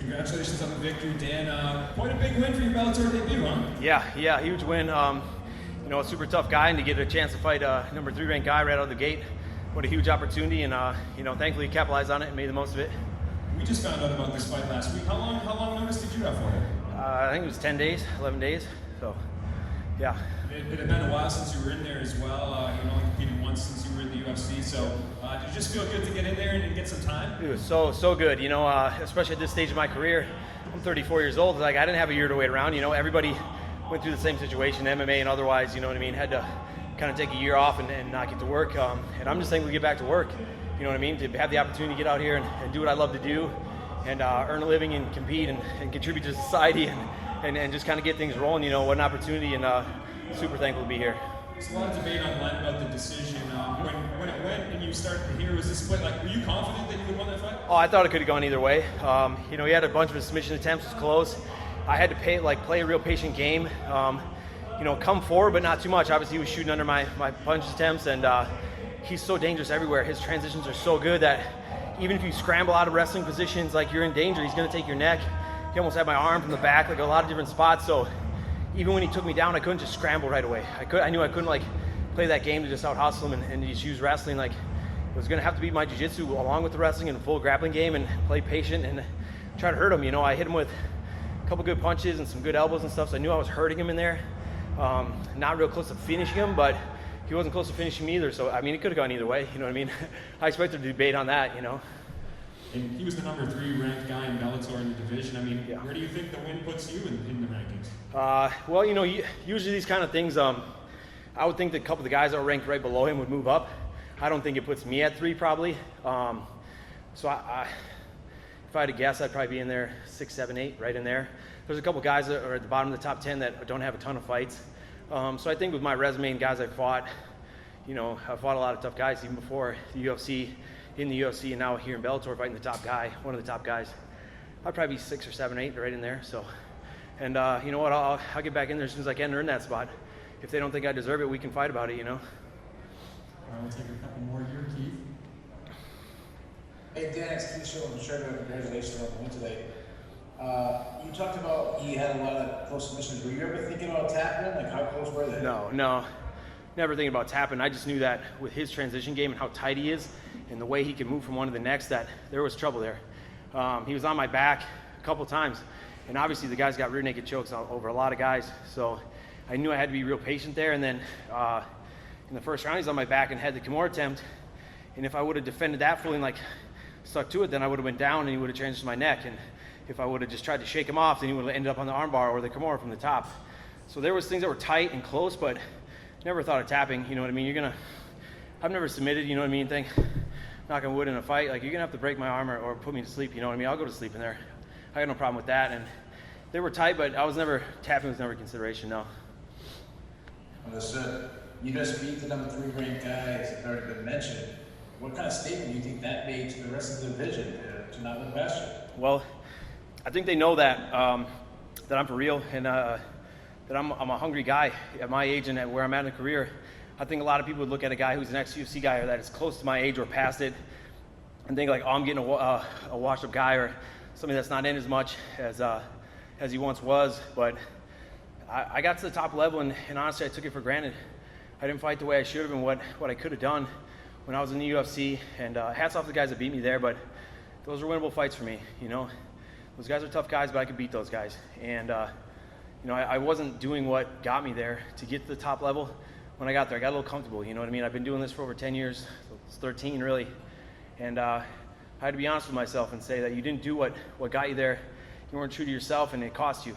Congratulations on the victory, Dan. Quite a big win for your Bellator debut, huh? Yeah, huge win. A super tough guy, and to get a chance to fight a number 3 ranked guy right out of the gate, what a huge opportunity, and thankfully capitalized on it and made the most of it. We just found out about this fight last week. How long notice did you have for it? I think it was 10 days, 11 days. So, yeah. It had been a while since you were in there as well. You only competed once since you were in the UFC. So, did you just feel good to get in there and get some time? It was so good. Especially at this stage of my career. I'm 34 years old. Like, I didn't have a year to wait around. Everybody went through the same situation, MMA and otherwise. You know what I mean? Had to kind of take a year off and not get to work. And I'm just thankful to get back to work. You know what I mean? To have the opportunity to get out here and do what I love to do, and earn a living and compete and contribute to society and just kind of get things rolling. What an opportunity, and super thankful to be here. There's a lot of debate online about the decision. When it went and you started to hear, was this split? Like, were you confident that you would win that fight? Oh, I thought it could have gone either way. He had a bunch of his submission attempts, was close. I had to play a real patient game. Come forward, but not too much. Obviously, he was shooting under my punch attempts, and he's so dangerous everywhere. His transitions are so good that even if you scramble out of wrestling positions, like, you're in danger. He's going to take your neck. He almost had my arm from the back, like a lot of different spots. So even when he took me down, I couldn't just scramble right away. I knew I couldn't play that game to just out hustle him and just use wrestling. Like, it was going to have to be my jiu-jitsu along with the wrestling and a full grappling game, and play patient and try to hurt him. I hit him with a couple good punches and some good elbows and stuff, so I knew I was hurting him in there. Not real close to finishing him, but he wasn't close to finishing me either. So, it could have gone either way. You know what I mean? I expected a debate on that, And he was the number 3 ranked guy in Bellator in the division. Where do you think the win puts you in the rankings? Usually these kind of things, I would think that a couple of the guys that were ranked right below him would move up. I don't think it puts me at 3 probably. If I had to guess, I'd probably be in there 6, 7, 8, right in there. There's a couple guys that are at the bottom of the top 10 that don't have a ton of fights. So I think with my resume and guys I've fought, I've fought a lot of tough guys even before the UFC, in the UFC, and now here in Bellator fighting the top guy, one of the top guys. I'd probably be 6 or 7, 8 right in there. So, and you know what? I'll get back in there as soon as I can, earn that spot. If they don't think I deserve it, we can fight about it. All right, we'll take a couple more here, Keith. Hey, Dan, it's Keith Sherman. Congratulations on the win today. You talked about you had a lot of close submissions. Were you ever thinking about tapping? Like, how close were they? No. Never thinking about tapping. I just knew that with his transition game and how tight he is and the way he can move from one to the next, that there was trouble there. He was on my back a couple times, and obviously the guy's got rear naked chokes over a lot of guys. So I knew I had to be real patient there. And then in the first round, he's on my back and had the Moret attempt. And if I would have defended that fully and stuck to it, then I would have went down and he would have transitioned my neck. And if I would have just tried to shake him off, then he would have ended up on the armbar or the Kimura from the top. So there was things that were tight and close, but never thought of tapping. You know what I mean? I've never submitted, you know what I mean? Knock on wood in a fight. Like, you're gonna have to break my arm or put me to sleep. You know what I mean? I'll go to sleep in there. I got no problem with that. And they were tight, but tapping was never a consideration. No. Understood. You just beat the number 3 ranked guy, as it's already been mentioned. What kind of statement do you think that made to the rest of the division to not look past you? Well, I think they know that that I'm for real, and that I'm a hungry guy at my age and at where I'm at in the career. I think a lot of people would look at a guy who's an ex-UFC guy or that is close to my age or past it and think like, oh, I'm getting a washed-up guy or somebody that's not in as much as he once was. But I got to the top level, and honestly, I took it for granted. I didn't fight the way I should have and what I could have done when I was in the UFC. And hats off to the guys that beat me there, but those were winnable fights for me. Those guys are tough guys, but I could beat those guys. And I wasn't doing what got me there to get to the top level. When I got there, I got a little comfortable, you know what I mean? I've been doing this for over 10 years, so it's 13 really. And I had to be honest with myself and say that you didn't do what got you there. You weren't true to yourself, and it cost you.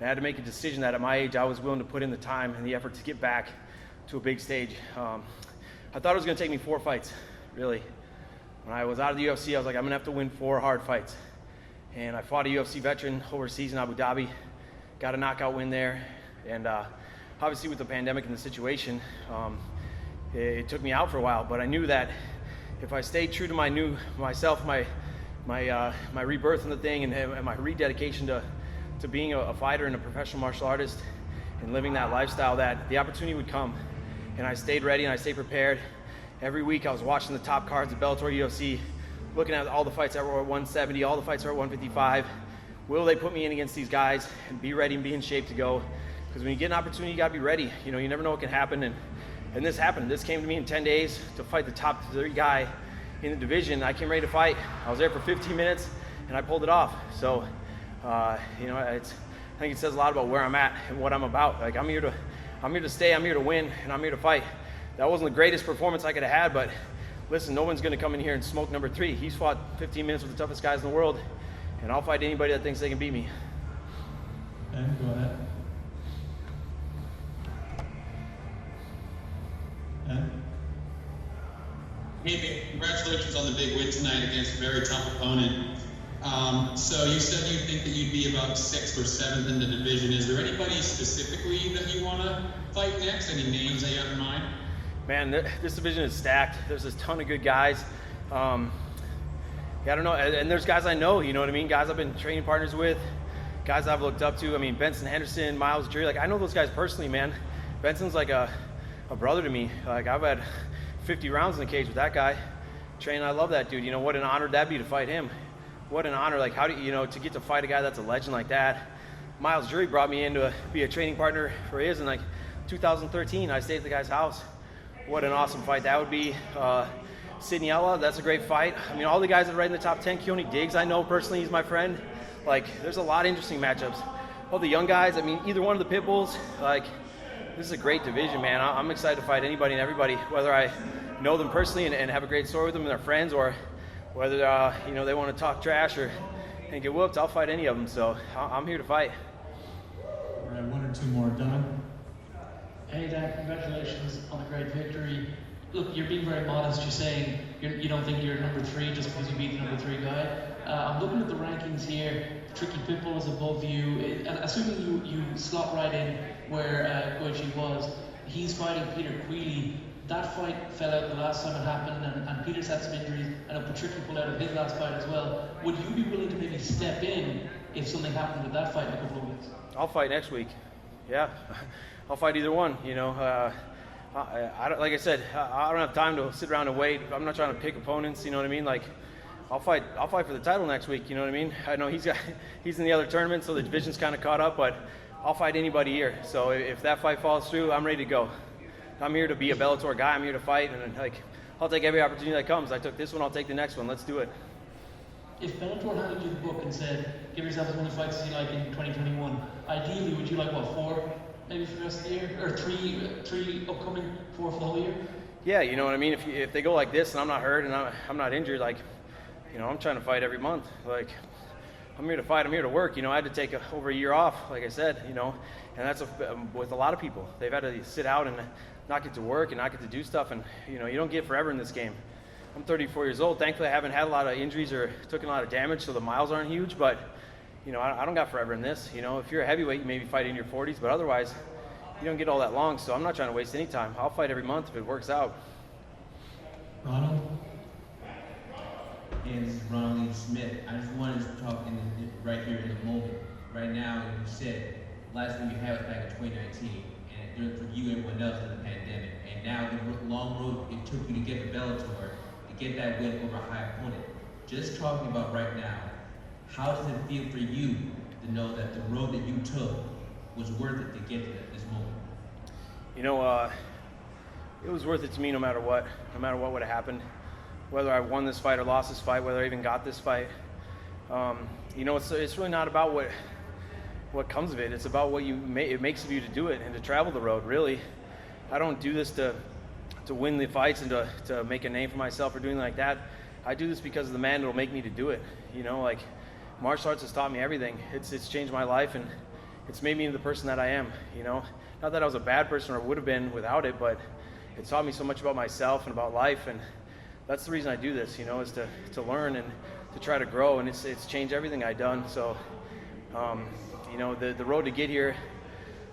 And I had to make a decision that at my age, I was willing to put in the time and the effort to get back to a big stage. I thought it was gonna take me 4 fights, really. When I was out of the UFC, I was like, I'm gonna have to win 4 hard fights. And I fought a UFC veteran overseas in Abu Dhabi, got a knockout win there. And obviously with the pandemic and the situation, it took me out for a while, but I knew that if I stayed true to my rebirth in the thing and my rededication to being a fighter and a professional martial artist and living that lifestyle, that the opportunity would come. And I stayed ready and I stayed prepared. Every week I was watching the top cards at Bellator, UFC, looking at all the fights that were at 170, all the fights that were at 155, will they put me in against these guys and be ready and be in shape to go? Because when you get an opportunity, you got to be ready. You know, you never know what can happen. And this happened. This came to me in 10 days to fight the top 3 guy in the division. I came ready to fight. I was there for 15 minutes, and I pulled it off. So, you know, I think it says a lot about where I'm at and what I'm about. Like, I'm here to stay, I'm here to win, and I'm here to fight. That wasn't the greatest performance I could have had, but listen, no one's going to come in here and smoke number 3. He's fought 15 minutes with the toughest guys in the world, and I'll fight anybody that thinks they can beat me. Ben, go ahead. Hey, congratulations on the big win tonight against a very tough opponent. So you said you think that you'd be about 6th or 7th in the division. Is there anybody specifically that you want to fight next? Any names that you have in mind? Man, this division is stacked. There's a ton of good guys. Yeah, I don't know. And there's guys I know, you know what I mean? Guys I've been training partners with, guys I've looked up to. I mean, Benson Henderson, Miles Jury. Like, I know those guys personally, man. Benson's like a brother to me. Like, I've had 50 rounds in the cage with that guy. Train, I love that dude. You know, what an honor that'd be to fight him. What an honor. Like, how do you know, to get to fight a guy that's a legend like that. Miles Jury brought me in to be a training partner for his in like 2013. I stayed at the guy's house. What an awesome fight that would be. Sidney Ella, that's a great fight. I mean, all the guys that are right in the top 10. Keone Diggs, I know personally, he's my friend. Like, there's a lot of interesting matchups. All the young guys, I mean, either one of the Pitbulls, like, this is a great division, man. I'm excited to fight anybody and everybody, whether I know them personally and have a great story with them and they're friends, or whether you know, they want to talk trash and get whooped. I'll fight any of them. So I'm here to fight. All right, 1 or 2 more. Don? Hey Dan, congratulations on a great victory. Look, you're being very modest. You're saying you don't think you're number 3 just because you beat the number 3 guy. I'm looking at the rankings here. Tricky Pitbull is above you. Assuming you slot right in where Goiti was, he's fighting Peter Queally. That fight fell out the last time it happened, and Peter's had some injuries. I know Patricky pulled out of his last fight as well. Would you be willing to maybe step in if something happened with that fight in a couple of weeks? I'll fight next week. Yeah, I'll fight either one. You know, I don't, like I said, I don't have time to sit around and wait. I'm not trying to pick opponents. You know what I mean? Like, I'll fight for the title next week. You know what I mean? I know he's in the other tournament, so the division's kind of caught up. But I'll fight anybody here. So if that fight falls through, I'm ready to go. I'm here to be a Bellator guy. I'm here to fight, and like, I'll take every opportunity that comes. I took this one, I'll take the next one. Let's do it. If Bellator handed you the book and said, give yourself as many fights as you like in 2021, ideally, would you like, what, 4 maybe for the rest of the year? Or 3 upcoming, 4 for the whole year? Yeah, you know what I mean? If they go like this and I'm not hurt and I'm not injured, like, you know, I'm trying to fight every month. Like, I'm here to fight, I'm here to work. You know, I had to take over a year off, like I said, you know, and that's with a lot of people. They've had to sit out and not get to work and not get to do stuff, and you know, you don't get forever in this game. I'm 34 years old. Thankfully, I haven't had a lot of injuries or taken a lot of damage, so the miles aren't huge, but you know, I don't got forever in this. You know, if you're a heavyweight, you maybe fight in your 40s, but otherwise, you don't get all that long, so I'm not trying to waste any time. I'll fight every month if it works out. Ronald? And this is Ronald Lee Smith. I just wanted to talk right here in the moment. Right now, as you said, last thing you had was back in 2019, and for you and everyone else in the pandemic. And now the long road it took you to get to Bellator, to get that win over a high opponent. Just talking about right now, how does it feel for you to know that the road that you took was worth it to get to this moment? You know, it was worth it to me no matter what would have happened. Whether I won this fight or lost this fight, whether I even got this fight. You know, it's really not about what comes of it. It's about what it makes of you to do it and to travel the road, really. I don't do this to win the fights and to make a name for myself or doing like that. I do this because of the man that'll make me to do it. You know, like, martial arts has taught me everything. It's changed my life, and it's made me into the person that I am, you know. Not that I was a bad person or would have been without it, but it taught me so much about myself and about life, and that's the reason I do this, you know, is to learn and to try to grow, and it's changed everything I've done. So, you know, the road to get here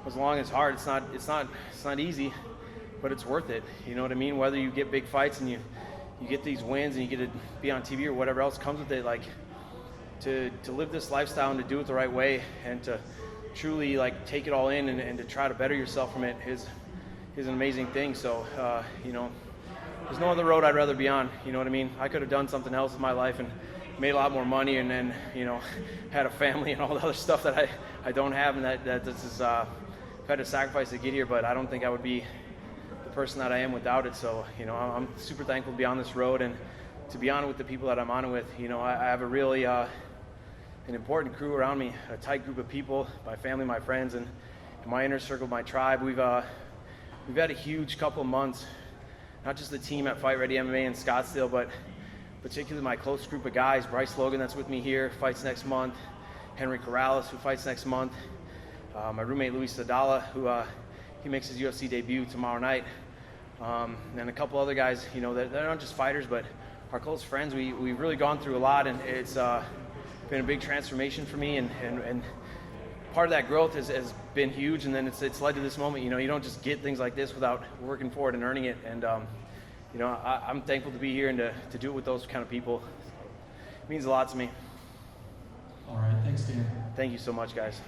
was long and hard. It's not easy, but it's worth it. You know what I mean? Whether you get big fights and you get these wins and you get to be on TV or whatever else comes with it, like, to live this lifestyle and to do it the right way and to truly, like, take it all in and to try to better yourself from it is an amazing thing. So, you know, there's no other road I'd rather be on. You know what I mean? I could have done something else with my life and made a lot more money, and then, you know, had a family and all the other stuff that I don't have, and that this is, I've had to sacrifice to get here, but I don't think I would be the person that I am without it. So, you know, I'm super thankful to be on this road and to be on it with the people that I'm on it with. You know, I have a really, an important crew around me, a tight group of people, my family, my friends, and my inner circle, my tribe. We've had a huge couple of months, not just the team at Fight Ready MMA in Scottsdale, but particularly my close group of guys. Bryce Logan, that's with me here, fights next month. Henry Corrales, who fights next month. My roommate Luis Sadala, who he makes his UFC debut tomorrow night. And a couple other guys, you know, they're not just fighters, but our close friends. We've really gone through a lot, and it's been a big transformation for me, and part of that growth has been huge, and then it's led to this moment. You know, you don't just get things like this without working for it and earning it. And you know, I'm thankful to be here and to do it with those kind of people. It means a lot to me. All right, thanks, Dan. Thank you so much, guys.